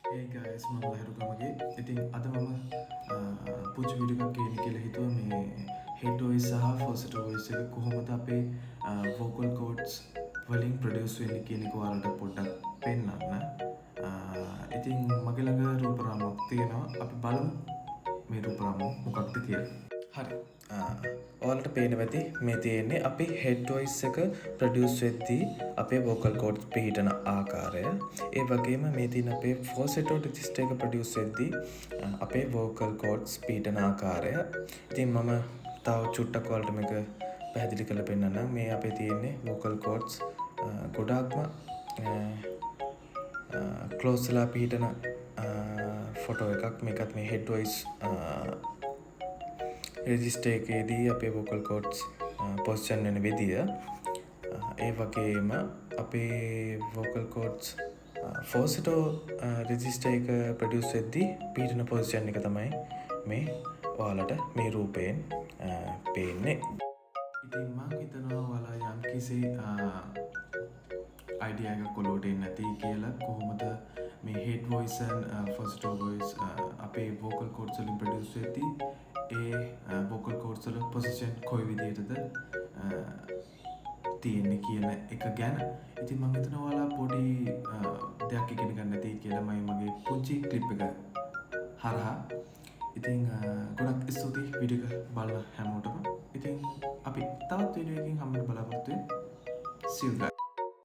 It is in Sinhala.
Hey guys, මම ලහිරු ගමගේ. ඉතින් අද මම පුංචි වීඩියෝ එකක් ගේන්න කියලා හිතුවා මේ head voice සහ falsetto voice එක කොහොමද අපේ vocal cords වලින් produce වෙන්නේ කියන එක ඔයාලට පොඩ්ඩක් පෙන්නන්න. ඉතින් මගේ ළඟ රූප රාමුවක් තියෙනවා. අපි බලමු මේ රූප රාමුව මොකක්ද කියලා. හරි. ඔයාලට පේනවා ඇති මේ තියෙන්නේ අපි head voice එක produce වෙද්දී අපේ vocal cords පිහිටන ආකාරය. ඒ වගේම මේ තියෙන අපේ falsetto register එක produce වෙද්දී අපේ vocal cords පිහිටන ආකාරය. ඉතින් මම තව චුට්ටක් ඔයාලට මේක පැහැදිලි කරලා පෙන්නන්නම්. මේ අපේ තියෙන්නේ vocal cords ගොඩාක්ම close වෙලා පිහිටන ෆොටෝ එකක්. මේකත් මේ head voice රෙජිස්ටර් එකේදී අපේ vocal cords position වෙන විදිය. ඒ වගේම අපේ vocal cords falsetto රෙජිස්ටර් එක produce වෙද්දී පිහිටන position එක තමයි මේ ඔයාලට මේ රූපයෙන් පේන්නේ. ඉතින් මම හිතනවා ඔයාලා යම්කිසි idea එකක් ඔලුවට එන්නේ නැති කියලා කොහොමද මේ head voice and falsetto voice අපේ vocal cords වලින් produce වෙද්දී ඒ vocal cords වල position කොයි විදිහටද තියෙන්නේ කියන එක ගැන. ඉතින් මම හිතනවා ඔයාලා පොඩි දෙයක් ඉගෙන ගන්න නැති කියලා මම මගේ පුංචි ක්ලිප් එක හරහා. ඉතින් ගොඩක් ස්තුතියි වීඩියෝ එක බලන හැමෝටම. ඉතින් අපි තවත් වීඩියෝ එකකින් හම්බෙන්න බලාපොරොත්තු වෙමු. See you guys.